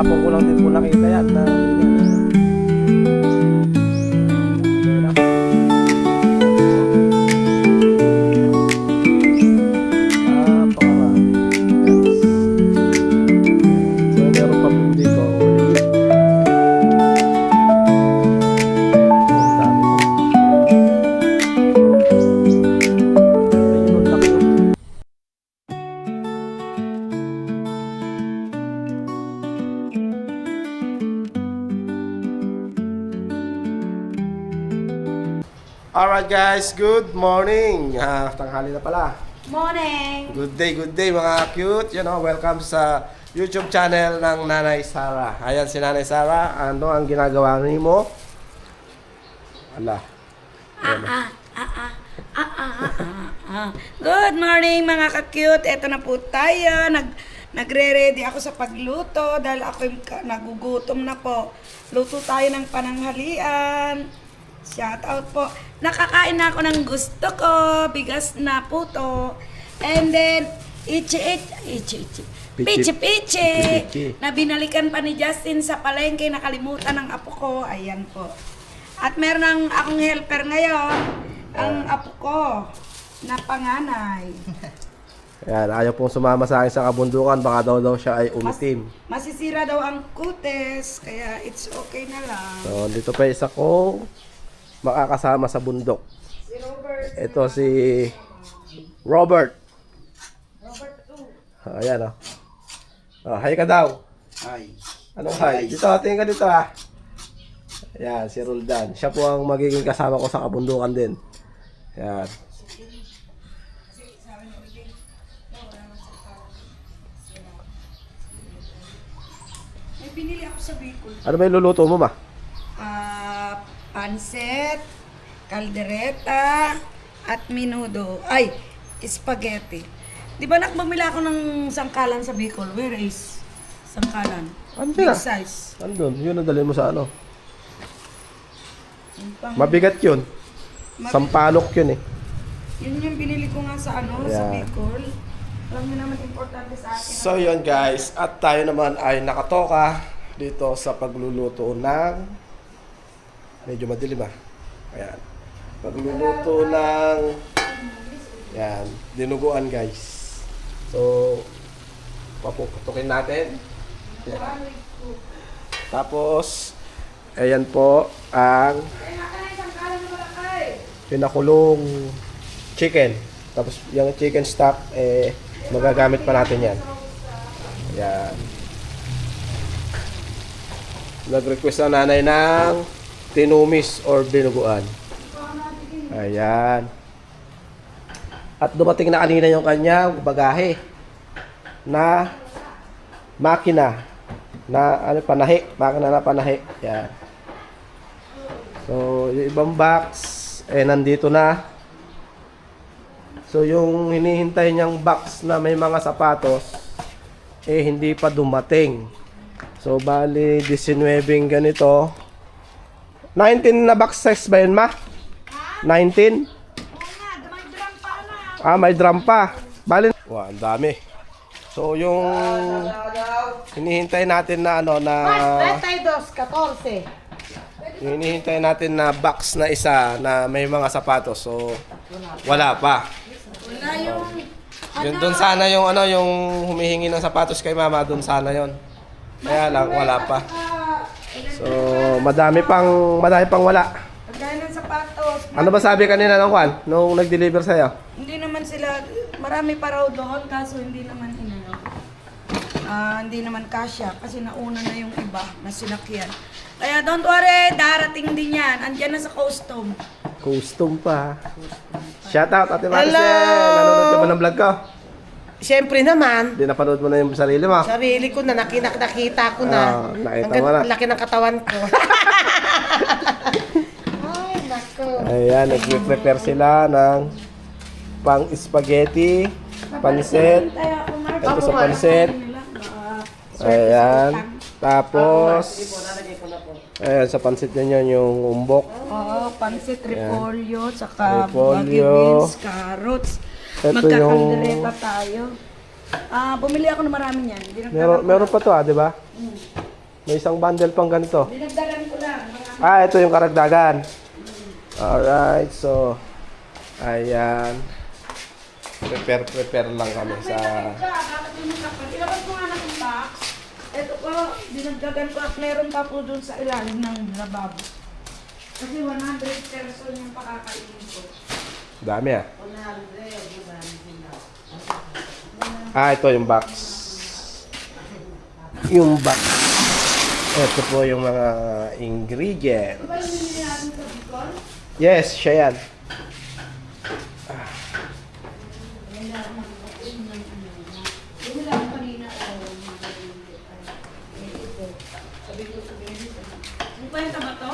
Kahapon ko lang din po nakita yan na Alright guys, good morning. Tanghali na pala. Morning! Good day mga cute. You know, welcome sa YouTube channel ng Nanay Sara. Ayan si Nanay Sara. Ano ang ginagawa mo? Ala. Good morning mga ka-cute. Ito na po tayo. Nagre-ready ako sa pagluto dahil ako nagugutom na po. Luto tayo ng pananghalian. Shout out po. Nakakain na ako ng gusto ko. Bigas na puto. And then, pichi-pichi. Na binalikan pa ni Justin sa palengke. Nakalimutan ng apo ko. Ayan po. At meron akong helper ngayon. Ang apo ko. Na panganay. Ayan, ayaw pong sumama sa akin sa kabundukan. Baka daw siya ay umitim. Masisira daw ang kutes. Kaya it's okay na lang. So, dito pa isa kong makakasama sa bundok. Si Robert. Ito si Robert. Robert 2. Ayan o. Hi ka daw. Hi. Anong hi? Dito, tingin ka dito Ayan, si Roldan. Siya po ang magiging kasama ko sa kabundukan din. Ayan. May pinili ako sa Bicol. Ano ba yung luluto mo, ma? Pansit, kaldereta, at minudo. Ay, spaghetti. Di ba nakbumila ako ng sangkalan sa Bicol? Where is sangkalan? Ano Big na? size. Andun, yun ang dalhin mo sa ano. Yung pang- Mabigat yun. Sampalok yun eh. Yun yung binili ko nga sa ano, sa Yeah. Bicol. Alam mo naman importante sa akin. So yun guys, at tayo naman ay nakatoka dito sa pagluluto ng medyo madilim Ayan. Pagluluto ng yan, dinuguan guys. So papuputukin natin. Yan. Tapos ayan po ang pinakulong chicken. Tapos yung chicken stock magagamit pa natin yan. Ayan. Nag-request na nanay ng tinumis or dinuguan. Ayan. At dumating na kanina yung kanyang bagahe na makina na panahi. Makina na panahi. Ayan. So, yung ibang box nandito na. So, yung hinihintay niyang box na may mga sapatos hindi pa dumating. So, bali 19 ganito. 19 na box size ba yun, ma? 19? May drum pa. Bali. Wow, ang dami. So, yung hinihintay natin na yung hinihintay natin na box na isa na may mga sapatos. So, wala pa. Wala yung... Yun doon sana yung yung humihingi ng sapatos kay mama, doon sana yon. Kaya lang wala pa. So, madami pang wala. Kagaya ng sapatos. Ano ba sabi kanina ng Juan nung nag-deliver sa'yo? Hindi naman sila, marami pa raw doon, kaso hindi naman hindi naman kasya kasi nauna na yung iba na sinakyan. Kaya don't worry, darating din yan. Andiyan na sa custom. Custom pa. Shout out, Ate Maricel. Nanonood ka ba ng vlog ko? Siyempre naman, Hindi napanood mo na yung sarili mo. sarili ko na, nakita ko na. Nakita Ang mo na. laki ng katawan ko. Ay, nako. Ayan, nag-prepare sila ng pang spaghetti, pansit. Ito sa pansit. Ayan. Tapos, ayan, sa pansit na yun, yung umbok. Oo, pansit, repolyo, saka Repolyo. bagyo beans, carrots. Ito Magkakaldereta tayo. Bumili ako ng marami niyan. Hindi Meron pa to di ba? May isang bundle pang ganito. Dinagdagan ko lang. Mga Ah, ito yung karagdagan. Alright, so ayan. Prepare lang kami sa... bakit yung kapal? Ilabas ko nga ng box. Ito po, dinagdagan ko at meron pa po dun sa ilalim ng lababo. Kasi 100 person yung pakakainin ko. Dami ah. Ah, ito yung box. Yung box. Ito po yung mga ingredients. Diba yung hindi natin sa Bicol? Yes, siya yan. Yung lang kanina. Ano pa yung ba to?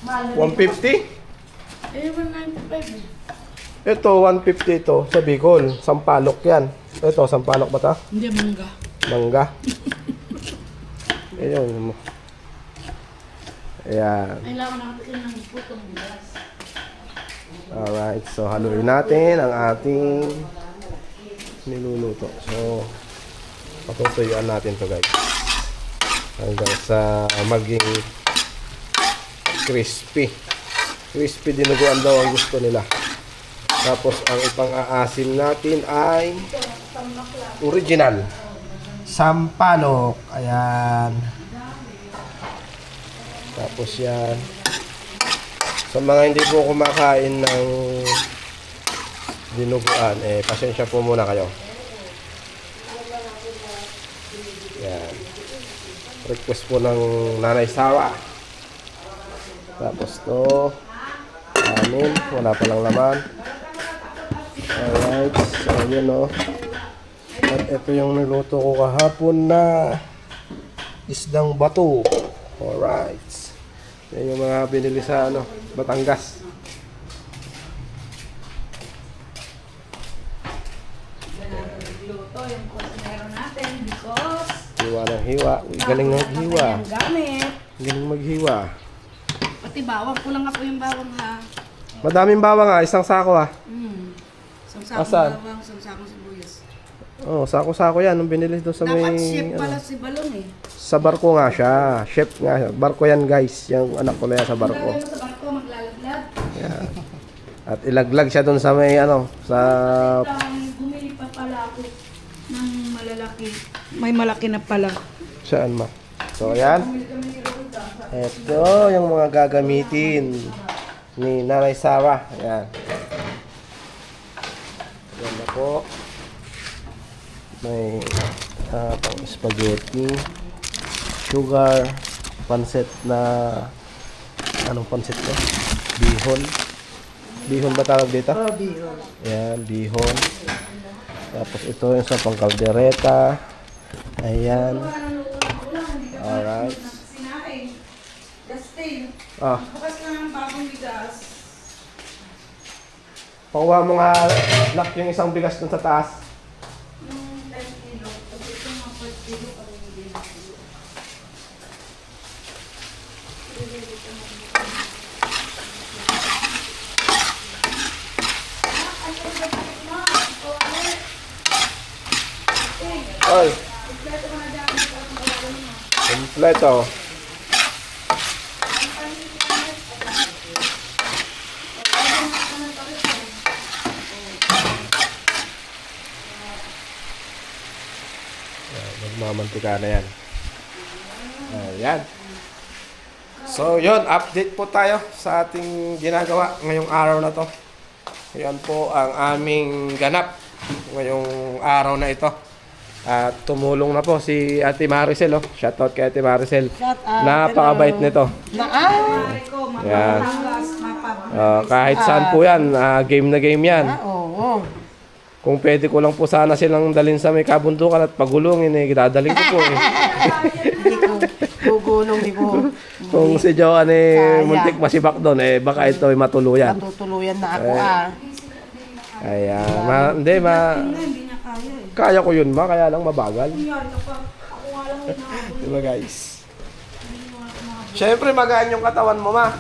Mahal na 150? Eh, 195 eh. Ito, 150 ito. Sa Bicol. Sampalok yan. Ito, sampalok ba ta? Hindi, mangga. Mangga. Ayun. Ayan. Kailangan natin ng putong bilas. Alright, so haluin natin ang ating niluluto. So, patutuyuan natin to guys. Hanggang sa maging crispy. Crispy dinuguan daw ang gusto nila. Tapos ang ipang-aasim natin ay original. Sampalok. Ayan. Tapos yan. Sa mga hindi po kumakain ng dinuguan, pasensya po muna kayo. Yan. Request po ng Nanay Sara. Tapos to, anin, wala palang laman. Alright, so yun o. At ito yung niluto ko kahapon na isdang bato. Alright. Yan yung mga binili sa Batangas. Luto yung kusinero natin because Hiwa ng hiwa. Uy, galing maghiwa. ang gamit. Galing maghiwa. Pati bawang, kulang ako yung bawang ha. Madaming bawang nga, isang sako ah. Isang sakong Asan? bawang, isang sakong sibuyas. Oh, sako-sako yan. Nung binili doon sa may... Dapat chef pala ano, si Balon eh. sa barko nga siya. Chef nga. Barko yan guys. Yung anak ko na yan sa barko. Lagay mo sa barko, maglalaglag. Yan. At ilaglag siya doon sa may sa... Bumili pa pala ako ng malalaki. May malaki na pala. Saan ma? So, yan. Ito yung mga gagamitin ni Nanay Sara. Ayan. Ayan na po. May pang spaghetti, sugar, pansit na... Anong pansit to? Bihon. Bihon ba tawag dito? Oh, bihon. Ayan, bihon. Tapos ito yung sa pangkaldereta. Ayan. Alright. Sinaing. Gastin. Ah, Bukas lang ang bagong bigas. pakuha mo nga lock yung isang bigas dun sa taas. Yung 10 kilo. Tapos ito mga 4 kilo pa rin hindi. Oy. Kompleto. Magmamantika na yan. Ayan. So, yun. Update po tayo sa ating ginagawa ngayong araw na to. Yan po ang aming ganap ngayong araw na ito. At tumulong na po si Ate Maricel. Oh. Shoutout kay Ate Maricel. Shout out. Napakabait nito. Yan. Kahit saan po yan, game na game yan. Oo. Kung pwede ko lang po sana silang dalhin sa may kabundukan at pagulungin, dadalhin ko po eh. Hindi ko gugulong, hindi ko Kung si Joan Kaya. muntik masibak doon, baka ito ay matuluyan. matutuluyan na ako Ayan. Hindi Hindi, niya kaya eh. kaya ko yun ma, kaya lang mabagal. Kunyari kapag ako nga lang hinahabol. Diba guys? Siyempre magaan yung katawan mo ma.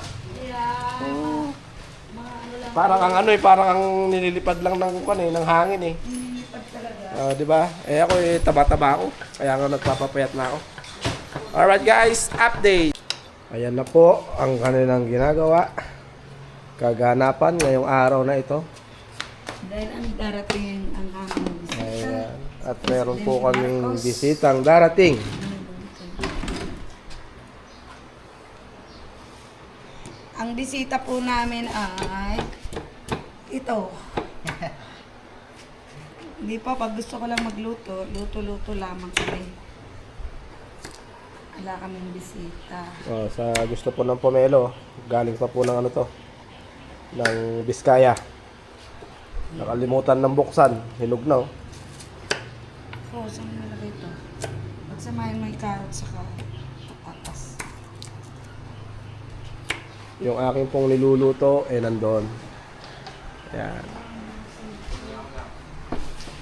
Parang ang parang ang nililipad lang ng ng hangin eh. Nilipad talaga. Di ba? Ako taba-taba ako. Kaya nga nagpapapayat na ako. Alright guys, update. Ayan na po ang kanilang ginagawa. Kaganapan ngayong araw na ito. Dahil ang darating ang aming bisita. Ayan. At meron po kaming bisitang darating. Ang bisita po namin ay ito. Hindi pa, pag gusto ko lang magluto, luto-luto lamang kami. Wala kaming bisita. Oh, sa gusto po ng pomelo, galing pa po ng ano to, ng Biskaya. Nakalimutan ng buksan, hinog na oh. Oo, saan mo nalagay ito? Pagsamahin mo yung carrot saka patatas. Yung aking pong niluluto, nandun. Ayan.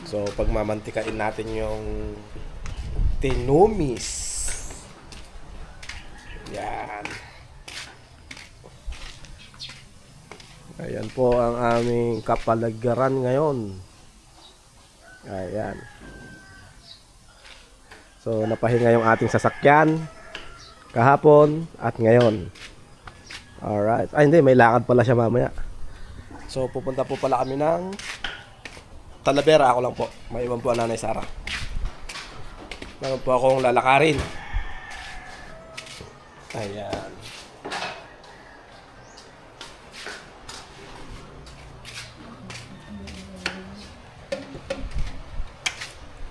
So, pagmamantikain natin yung tinumis. Yan. Ayan po ang aming kapalagaran ngayon. Ayan. So, napahinga yung ating sasakyan kahapon at ngayon. Alright. Ay, hindi. May lakad pala siya mamaya. So, pupunta po pala kami ng Talavera. Ako lang po. May iwan po ang Nanay Sara. Meron po akong lalakarin. Ayan.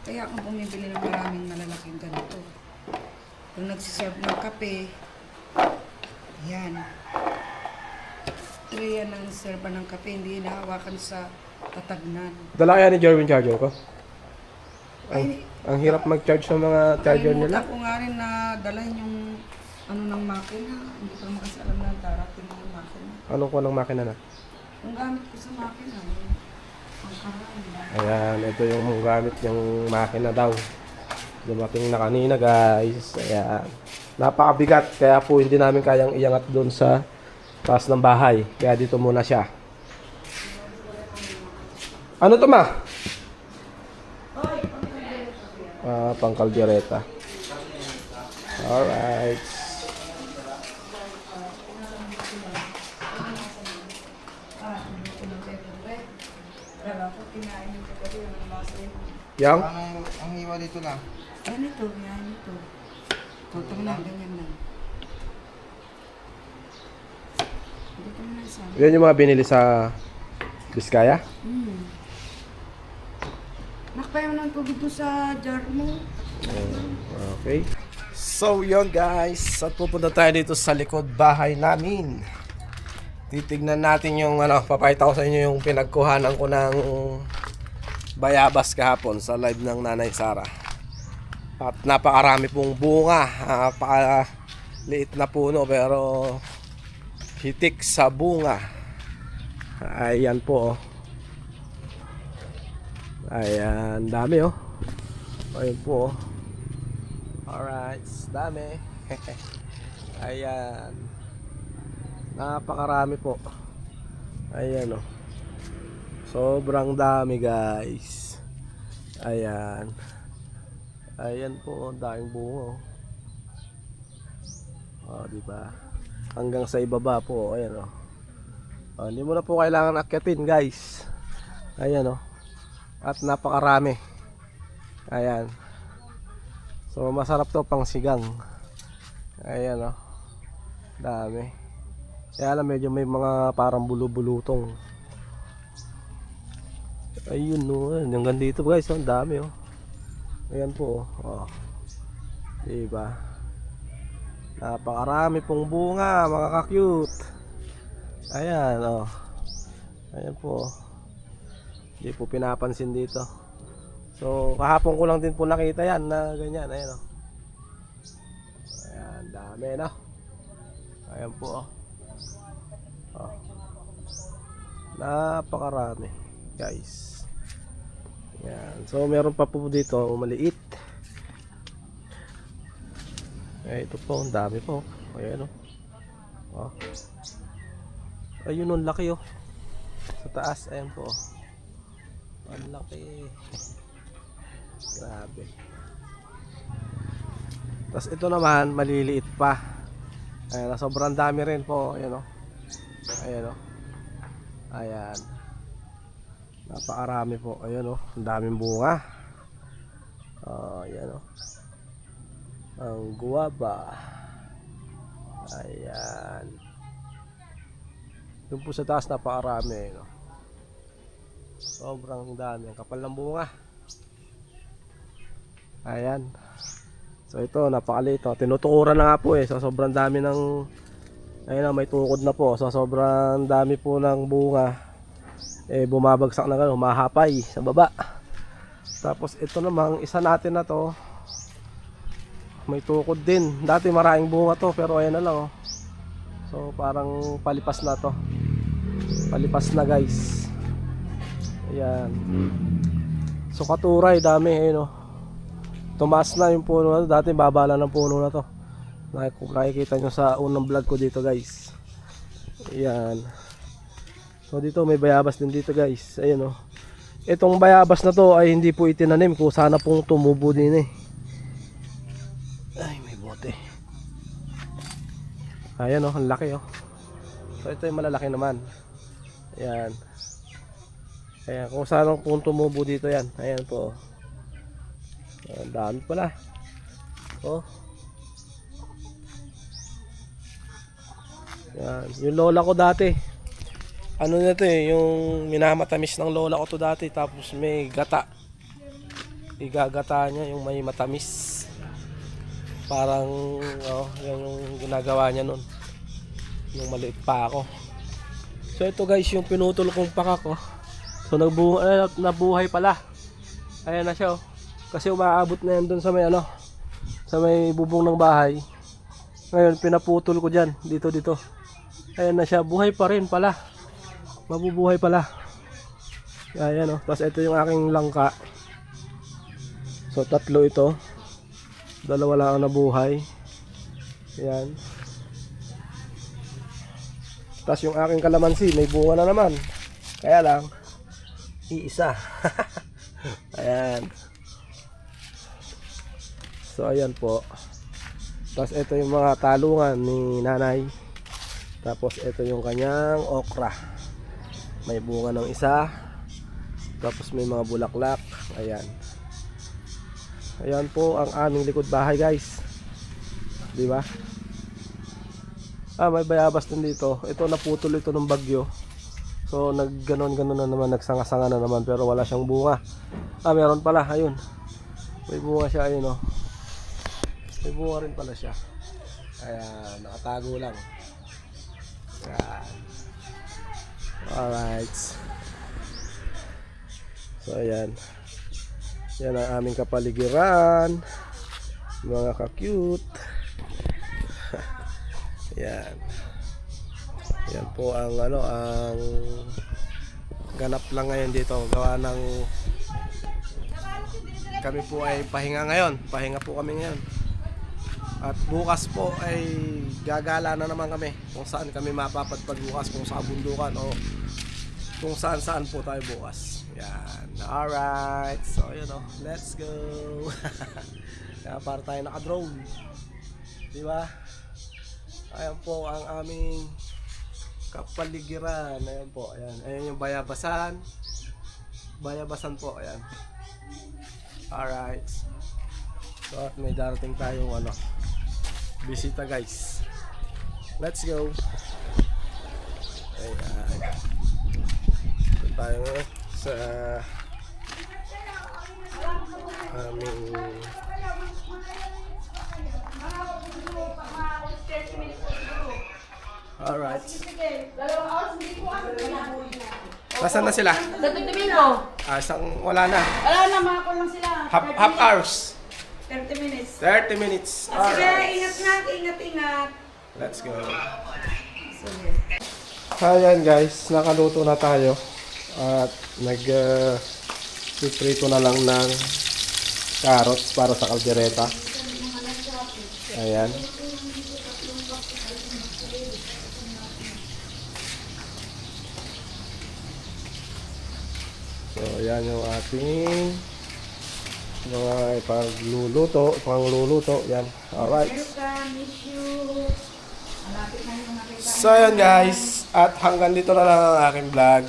Kaya ako bumibili ng maraming malalaking ganito. Kung nagsiserve ng kape, yan. Tray yan ang serba ng kape, hindi inahawakan sa tatagnan. Dala kaya ni Jerwin charger ko? Ay, Ang hirap mag-charge ng mga charger nila. Kalimutan ko nga rin na dalhin yung ano ng makina. Hindi ko naman kasi alam na darating yung makina. Anong ko ng makina na? Yung gamit ko sa makina, yung pangkaraan. Ayan, ito yung gamit yung makina daw. Dumating na kanina guys. Ayan. Napakabigat, kaya po hindi namin kayang iangat doon sa taas ng bahay. Kaya dito muna siya. Ano to ma? Pangkaldereta. Alright. Yang? Ang hiwa dito lang. Yan ito, yan ito. Tutong lang, ganyan lang. Dito mo na isa. Yan yung mga binili sa Biskaya? Nakpaya mo ng tubig doon sa jar mo. Okay. So yun guys, at pupunta tayo dito sa likod bahay namin. Titignan natin yung papakita ko sa inyo yung pinagkuhanan ko ng bayabas kahapon sa live ng Nanay Sara. At napakarami pong bunga, napakaliit na puno pero hitik sa bunga. Ayan po oh. Ayan, dami oh. Ayan po oh. Alright, dami. Ayan. Napakarami po. Ayan oh. Sobrang dami guys. Ayan. Ayan po, daming bunga oh. Oh, di ba? Hanggang sa ibaba po, ayan oh. Oh, hindi mo na po kailangan akyatin guys. Ayan oh. At napakarami. Ayan. So masarap to pang sigang. Ayan oh. Dami. Kaya lang medyo may mga parang bulu-bulutong. Ayun no, hanggang dito guys, ang dami oh. Ayan po oh. Diba? Napakarami pong bunga, mga ka-cute. Ayan oh. Ayan po. Hindi po pinapansin dito. So kahapon ko lang din po nakita yan na ganyan. Ayan oh. Ayan, dami no. Ayan po oh. Oh. Napakarami guys. Ayan. So meron pa po dito maliit. Ito po, ang dami po. Ayan oh. Oh. Ayun ang laki oh. Sa taas, ayan po. Ang laki. Grabe. Tapos ito naman, maliliit pa. Ayan, sobrang dami rin po. Ayan o. Ayan o. Ayan. Napakarami po. Ayan o. Ang daming bunga. Ayan o. Ang guwaba. Ayan. Doon po sa taas, napakarami. Ayan o. Sobrang dami. Ang kapal ng bunga. Ayan. So ito, napakaliit. Tinutukuran na nga po eh. So sobrang dami ng... Ayun na, may tukod na po. So sobrang dami po ng bunga. Bumabagsak na gano'n, mahapay sa baba. Tapos ito namang isa natin na to. May tukod din. Dati maraming bunga to, pero ayan na lang oh. So parang palipas na to. Palipas na guys. Ayan. So katuray, dami ayun oh. Tumaas na yung puno na to. Dati babala ng puno na to. Nakikita nyo sa unang vlog ko dito guys. Ayan. So dito may bayabas din dito guys. Ayan o. Itong bayabas na to ay hindi po itinanim. Kung sana pong tumubo din eh. Ay, may bote. Ayan o, ang laki o. So ito yung malalaki naman. Ayan. Ayan, kung sana pong tumubo dito yan. Ayan po. Ang dami pala. Oh. Yan. Yung lola ko dati, ano na to eh, yung minamatamis ng lola ko to dati. Tapos may gata, igagata niya yung may matamis. Parang yan yung ginagawa niya nun yung maliit pa ako. So ito guys, yung pinutol kong pakak oh. So nabuhay pala. Ayan na siya oh. Kasi umaabot na yan dun sa may sa may bubong ng bahay. Ngayon pinaputol ko dyan, dito. Ayan na siya, buhay pa rin pala. Mabubuhay pala. Ayan o. Tapos ito yung aking langka. So 3 ito. 2 lang ang nabuhay. Ayan. Tapos yung aking kalamansi, may bunga na naman. Kaya lang, iisa. Ayan. So ayan po. Tapos ito yung mga talungan ni nanay. Tapos ito yung kanyang okra. May bunga ng isa. Tapos may mga bulaklak. Ayan. Ayan po ang aming likod bahay guys. Diba? May bayabas din dito. Ito naputol ito ng bagyo. So nagganon na naman. Nagsanga-sanga na naman. Pero wala siyang bunga. Meron pala. Ayun. May bunga siya. Ayun o. May bunga rin pala siya. Ayan. Nakatago lang. Ayan. Alright. So ayan. Yan ang aming kapaligiran. Mga ka-cute. Ayan. Yan po ang ang ganap lang ngayon dito. Gawa ng kami po ay pahinga ngayon. Pahinga po kami ngayon. At bukas po ay gagala na naman kami kung saan kami mapapadpad bukas, kung sa bundukan o kung saan po tayo bukas. Yan. Alright. So yun o. Let's go. Kaya para tayo naka-drone. Diba? Ayan po ang aming kapaligiran. Ayan po. Ayan. Ayan yung bayabasan. Bayabasan po. Ayan. Alright. So at may darating tayong bisita guys. Let's go. Ayan. Ito tayo sa aming alright. Nasaan na sila? Tatagdamin mo. Isang wala na. Wala na, mga ko lang sila. Half hours. 30 minutes. 30 minutes. Sige, Alright. ingat. Let's go. Ayan guys, nakaluto na tayo. At nag-prito na lang ng carrots para sa kaldereta. Ayan. So, ayan yung ating Mga pangluluto, yan. Alright. Welcome, miss you. Malapit na yung mga So yan guys, at hanggang dito na lang ang aking vlog.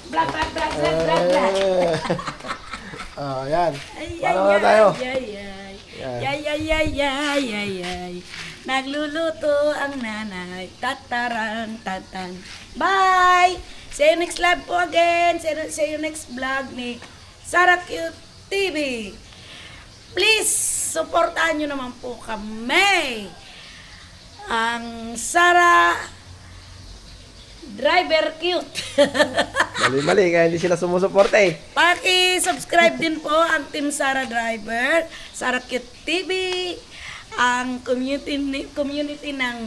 Vlog, vlog, vlog, vlog, vlog, vlog. Yan. Ay, Paano ay, na tayo? ay, ay, ay. Yan. Ay, ay, ay, ay, ay, ay. Nagluluto ang nanay. Tataran, tatan. Bye! See you next live po again. See you next vlog ni Sarah Cute TV. Please, supportahan nyo naman po kami. Ang Sarah Driver Cute. Mali-mali, kaya hindi sila sumusuporta eh. Paki-subscribe din po ang Team Sarah Driver, Sarah Cute TV, ang community ng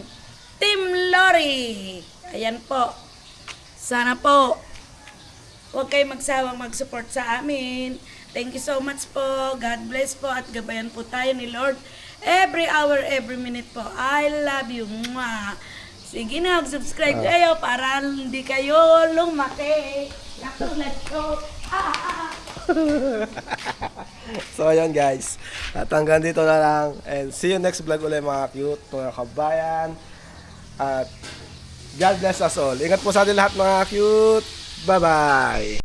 Team Lori. Ayan po. Sana po huwag kayo magsawang mag-support sa amin. Thank you so much po. God bless po at gabayan po tayo ni Lord every hour, every minute po. I love you. Mwah. Sige na, subscribe kayo para hindi kayo lumaki. Katulad ko. So ayan guys, at hanggang dito na lang. And see you next vlog ulit mga cute, mga kabayan. At God bless us all. Ingat po sa atin lahat mga cute. Bye-bye.